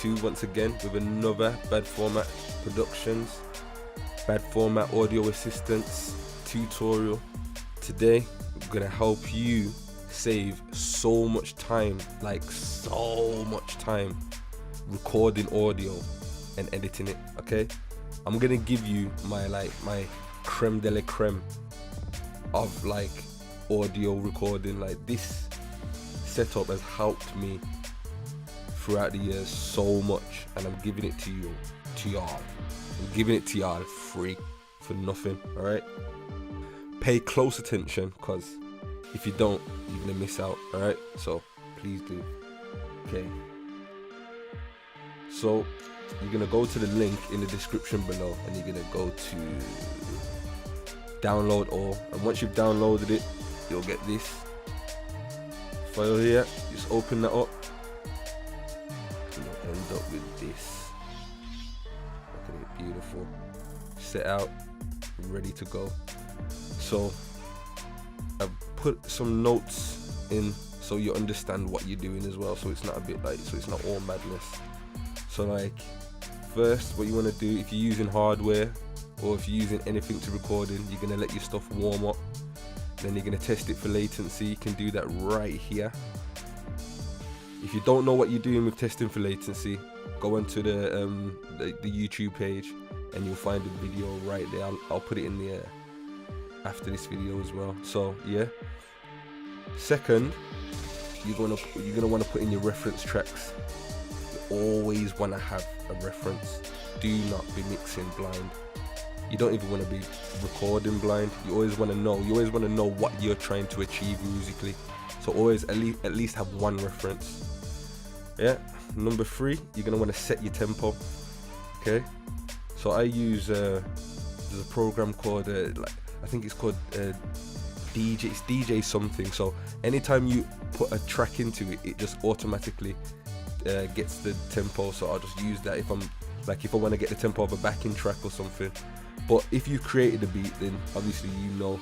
2 once again with another Bad Format Productions, Bad Format Audio Assistance tutorial. Today, I'm gonna help you save so much time, like so much time, recording audio and editing it, okay? I'm gonna give you my creme de la creme of like audio recording. Like, this setup has helped me throughout the years so much, and I'm giving it to y'all. I'm giving it to y'all free, for nothing, alright? Pay close attention, because if you don't, you're gonna miss out, alright? So please do. Okay, so you're gonna go to the link in the description below, and you're gonna go to download all, and once you've downloaded it, you'll get this file here. Just open that up, and you'll end up with this. Look at it, beautiful, set out, ready to go. So I've put some notes in so you understand what you're doing as well, so it's not a bit like, so it's not all madness. So like, first, what you want to do, if you're using hardware or if you're using anything to recording, you're gonna let your stuff warm up. Then you're gonna test it for latency. You can do that right here. If you don't know what you're doing with testing for latency, go onto the YouTube page and you'll find a video right there. I'll put it in the after this video as well. So yeah. Second, you're gonna want to put in your reference tracks. You always want to have a reference. Do not be mixing blind. You don't even want to be recording blind. You always want to know. You always want to know what you're trying to achieve musically. So always at least have one reference. Yeah. Number 3, you're gonna want to set your tempo. Okay. So I use there's a program called I think it's called DJ. It's DJ something. So anytime you put a track into it, it just automatically gets the tempo. So I'll just use that if I'm like, if I want to get the tempo of a backing track or something. But if you created the beat, then obviously you know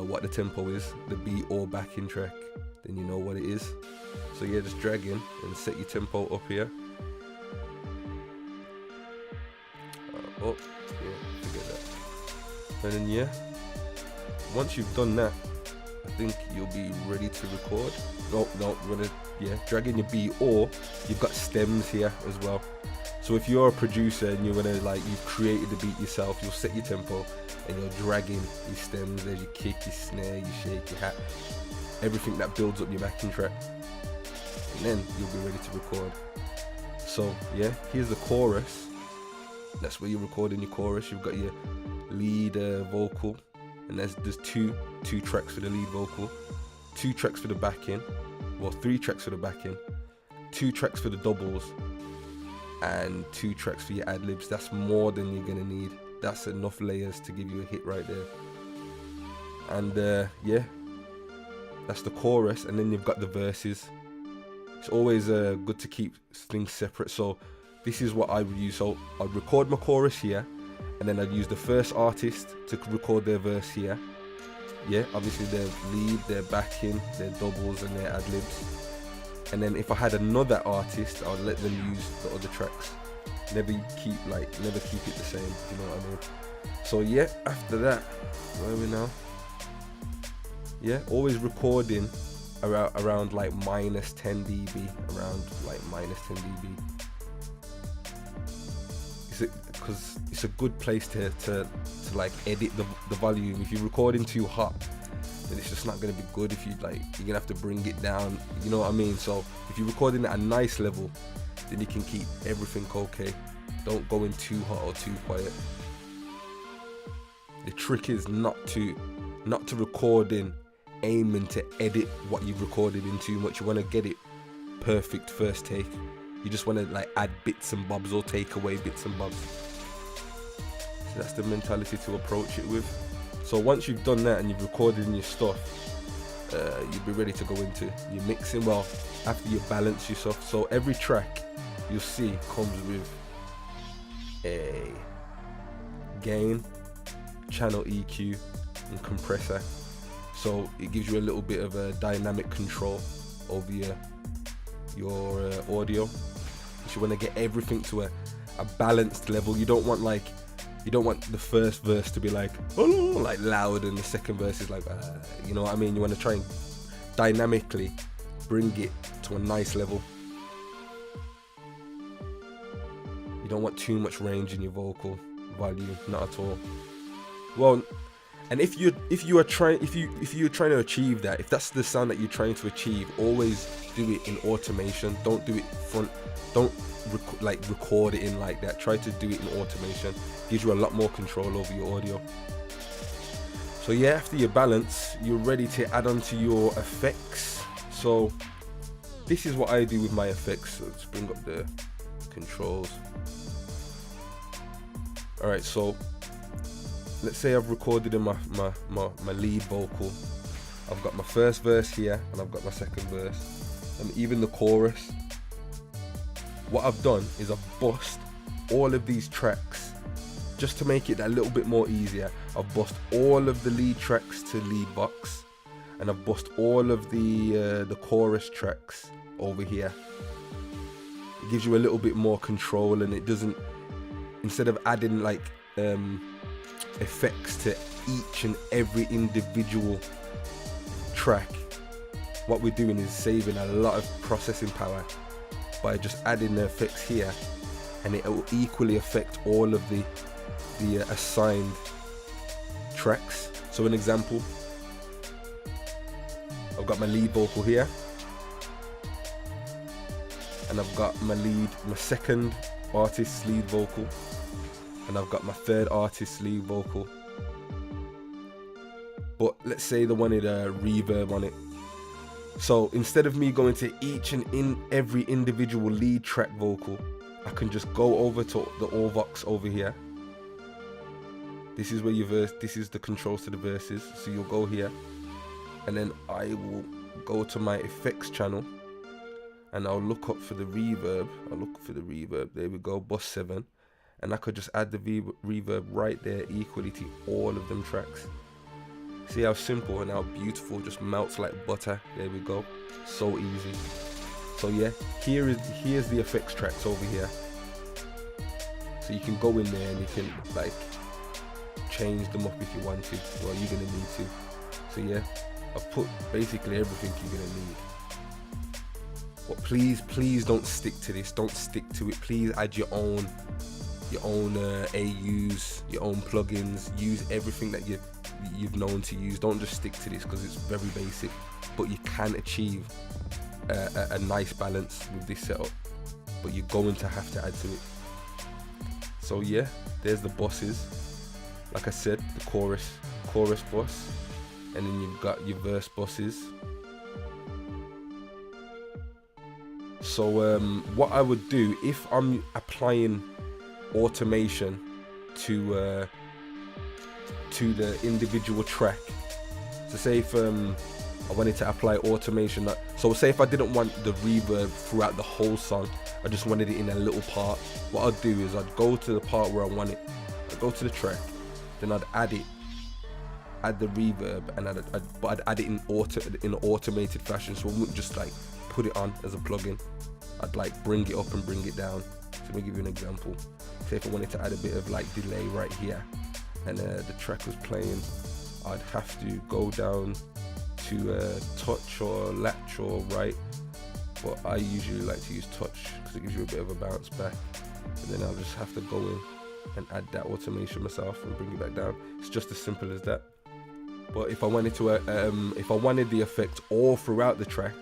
what the tempo is, the beat or backing track, then you know what it is. So yeah, just drag in and set your tempo up here. Oh yeah, forget that. And then yeah, once you've done that, I think you'll be ready to record. No, we're gonna drag in your beat, or you've got stems here as well. So if you're a producer and you're gonna you've created the beat yourself, you'll set your tempo and you'll drag in your stems. There's your kick, your snare, your shake, your hat, everything that builds up your backing track, and then you'll be ready to record. So yeah, here's the chorus. That's where you're recording your chorus. You've got your lead vocal, and there's two tracks for the lead vocal, 2 tracks for the backing, well 3 tracks for the backing, 2 tracks for the doubles, and 2 tracks for your ad-libs. That's more than you're gonna need. That's enough layers to give you a hit right there. And yeah, that's the chorus, and then you've got the verses. It's always good to keep things separate. So this is what I would use. So I'd record my chorus here, and then I'd use the first artist to record their verse here. Yeah, obviously their lead, their backing, their doubles, and their ad-libs. And then if I had another artist, I'd let them use the other tracks. Never keep it the same, you know what I mean? So yeah, after that, where are we now? Yeah, always recording around like minus 10 dB, around like minus 10 dB. Because it's a good place to like edit the volume. If you're recording too hot, then it's just not going to be good. If you're gonna have to bring it down, you know what I mean? So if you're recording at a nice level, then you can keep everything okay. Don't go in too hot or too quiet. The trick is not to record in aiming to edit what you've recorded in too much. You want to get it perfect first take. You just want to add bits and bobs or take away bits and bobs. So that's the mentality to approach it with. So once you've done that and you've recorded in your stuff, you'll be ready to go into your mixing. Well, after you balance yourself. So every track you'll see comes with a gain, channel EQ, and compressor. So it gives you a little bit of a dynamic control over your audio. You want to get everything to a balanced level. You don't want the first verse to be like, oh, like loud, and the second verse is like, you know what I mean? You want to try and dynamically bring it to a nice level. You don't want too much range in your vocal volume, not at all. Well, and if you are trying to achieve that, if that's the sound that you're trying to achieve, always do it in automation. Don't do it don't record it in like that. Try to do it in automation. Gives you a lot more control over your audio. So yeah, after your balance, you're ready to add on to your effects. So this is what I do with my effects. So let's bring up the controls. All right, so let's say I've recorded in my lead vocal. I've got my first verse here, and I've got my second verse, and even the chorus. What I've done is I've bussed all of these tracks just to make it a little bit more easier. I've bussed all of the lead tracks to lead box, and I've bussed all of the chorus tracks over here. It gives you a little bit more control, and it doesn't, instead of adding like effects to each and every individual track, what we're doing is saving a lot of processing power by just adding the effects here, and it will equally affect all of the assigned tracks. So an example, I've got my lead vocal here, and I've got my second artist's lead vocal, and I've got my third artist's lead vocal. But let's say they wanted a reverb on it. So instead of me going to each and every individual lead track vocal, I can just go over to the Auvox over here. This is where your verse, this is the controls to the verses. So you'll go here, and then I will go to my effects channel, and I'll look up for the reverb. There we go, bus 7. And I could just add the reverb right there equally to all of them tracks. See how simple and how beautiful, just melts like butter. There we go, so easy. So yeah, here's the effects tracks over here. So you can go in there and you can like change them up if you want to. Well, you're gonna need to. So yeah, I've put basically everything you're gonna need. But please don't stick to this. Don't stick to it. Please add your own AUs, your own plugins. Use everything that you've known to use. Don't just stick to this because it's very basic, but you can achieve a nice balance with this setup, but you're going to have to add to it. So yeah, there's the bosses. Like I said, the chorus boss, and then you've got your verse bosses. So what I would do if I'm applying automation to the individual track, so say if I wanted to apply automation, so say if I didn't want the reverb throughout the whole song, I just wanted it in a little part, what I'd do is I'd go to the part where I want it, I'd go to the track, then I'd add the reverb, and I'd add it in automated fashion, so I wouldn't just like put it on as a plugin. I'd like bring it up and bring it down. So let me give you an example. Say if I wanted to add a bit of like delay right here, and the track was playing, I'd have to go down to touch or latch or right, but I usually like to use touch because it gives you a bit of a bounce back, and then I'll just have to go in and add that automation myself and bring it back down. It's just as simple as that. But if I wanted to if I wanted the effect all throughout the track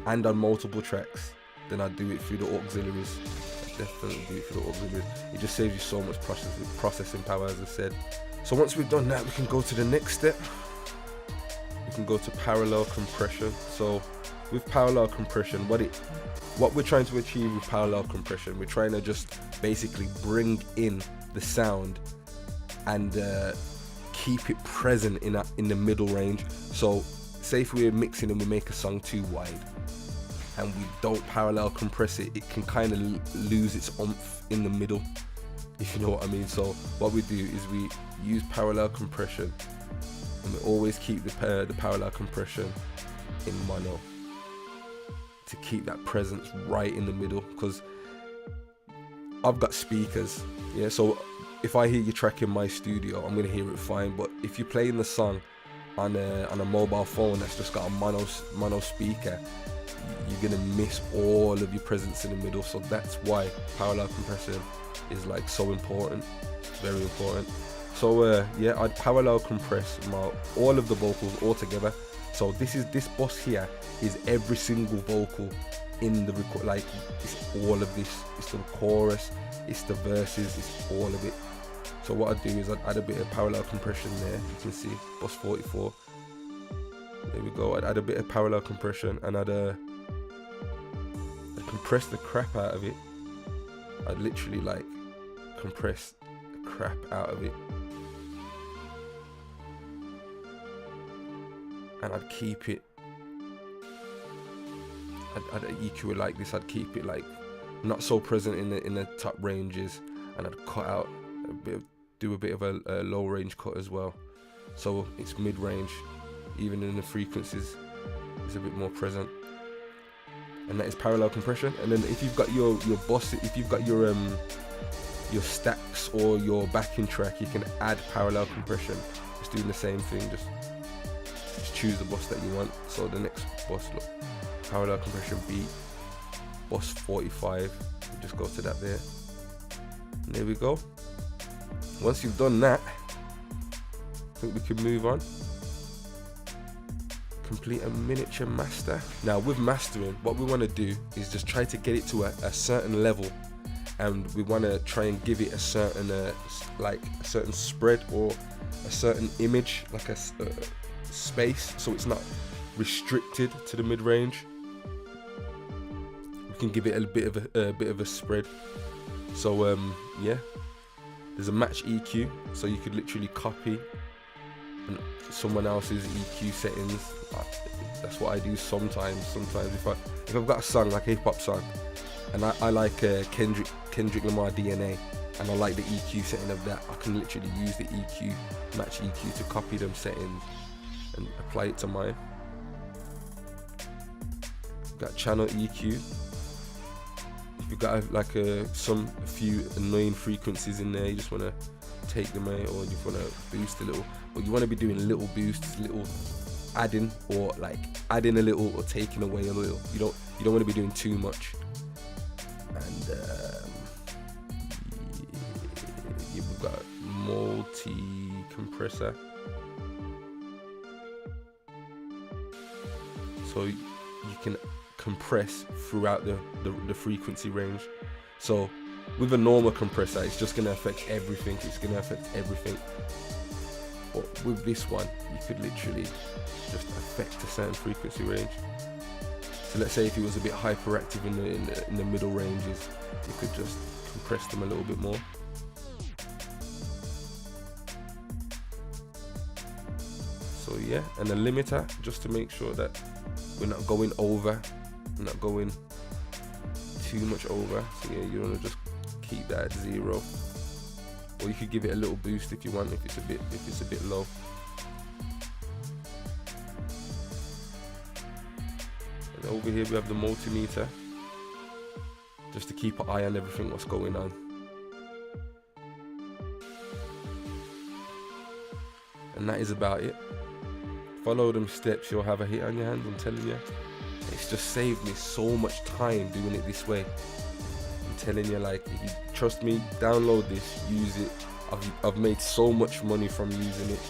and on multiple tracks, then I'd do it through the auxiliaries. I'd definitely do it through the auxiliaries. It just saves you so much processing power, as I said. So once we've done that, we can go to the next step. We can go to parallel compression. So with parallel compression, what we're trying to achieve with parallel compression, we're trying to just basically bring in the sound and keep it present in the middle range. So say if we're mixing and we make a song too wide and we don't parallel compress it, it can kind of lose its oomph in the middle, if you know what I mean. So what we do is we use parallel compression, and we always keep the parallel compression in mono to keep that presence right in the middle, because I've got speakers, yeah, so if I hear you track in my studio, I'm gonna hear it fine. But if you're playing the song on a mobile phone that's just got a mono speaker, you're gonna miss all of your presence in the middle. So that's why parallel compression is like so important, very important. So yeah, I'd parallel compress all of the vocals all together. So this bus here is every single vocal in the record, like it's all of this. It's the chorus, it's the verses, it's all of it. So what I'd do is I'd add a bit of parallel compression there. You can see bus 44. There we go. I'd add a bit of parallel compression, and I'd compress the crap out of it. I'd literally like compress the crap out of it, and I'd keep it. I'd EQ it like this. I'd keep it like not so present in the top ranges, and I'd cut out a bit, do a bit of a low range cut as well, so it's mid range. Even in the frequencies, it's a bit more present, and that is parallel compression. And then if you've got your bus, if you've got your stacks or your backing track, you can add parallel compression. It's doing the same thing. Just choose the bus that you want. So the next bus, look, parallel compression beat, bus 45. You just go to that there, and there we go. Once you've done that, I think we can move on. Complete a miniature master. Now with mastering, what we want to do is just try to get it to a certain level, and we want to try and give it a certain like a certain spread or a certain image, like a space, so it's not restricted to the mid-range. We can give it a bit of a spread. So yeah, there's a match EQ, so you could literally copy someone else's EQ settings. That's what I do sometimes. If I've got a song, like a hip hop song, and I like Kendrick Lamar DNA, and I like the EQ setting of that, I can literally use the match EQ to copy them settings and apply it to mine. Got channel EQ. If you've got like a few annoying frequencies in there, you just want to take them out, or you want to boost a little, but you want to be doing little boosts, little adding, or like adding a little or taking away a little. You don't want to be doing too much. And you've got multi-compressor, so you can compress throughout the frequency range. So with a normal compressor, it's just going to affect everything. But with this one, you could literally just affect a certain frequency range. So let's say if it was a bit hyperactive in the middle ranges, you could just compress them a little bit more. So yeah, and a limiter, just to make sure that we're not going over, we're not going too much over. So yeah, you want to just keep that at 0. Or you could give it a little boost if you want, if it's a bit low. And over here we have the multimeter, just to keep an eye on everything what's going on. And that is about it. Follow them steps, you'll have a hit on your hands, I'm telling you. It's just saved me so much time doing it this way. I'm telling you, like, if you trust me, download this, use it. I've made so much money from using it,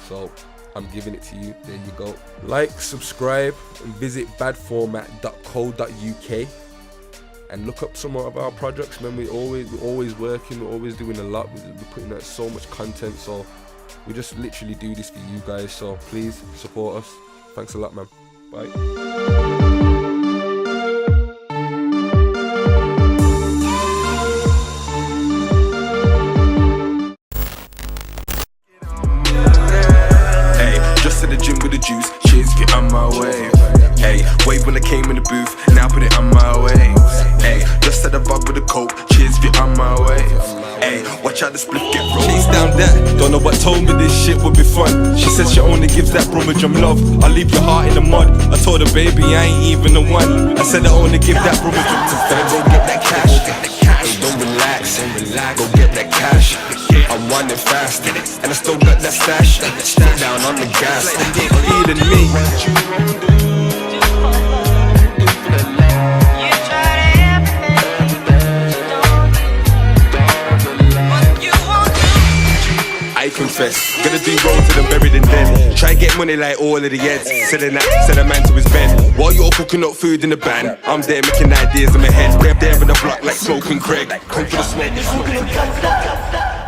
so I'm giving it to you. There you go. Like, subscribe, and visit badformat.co.uk and look up some more of our projects, man. We're always working, we're always doing a lot. We're putting out so much content, so we just literally do this for you guys. So please support us. Thanks a lot, man. Bye. Juice, cheers, get on my wave. Hey, wave when I came in the booth, now put it on my waves. Hey, just at the vibe with the coke, cheers, get on my wave. Hey, watch out the split get rolled. Please down that, don't know what told me this shit would be fun. She said she only gives that Birmingham love. I'll leave your heart in the mud. I told her, baby, I ain't even the one. I said I only give that Birmingham to fans. Get that cash, don't go get that cash. I'm running fast, and I still got that stash. Step down on the gas, feeling me. I confess, gonna do wrong to them buried in den. Try get money like all of the heads. Said a man to his bed. While you're cooking up food in the van, I'm there making ideas in my head. They're there in the block like Smoke and Craig. Come for the smoke.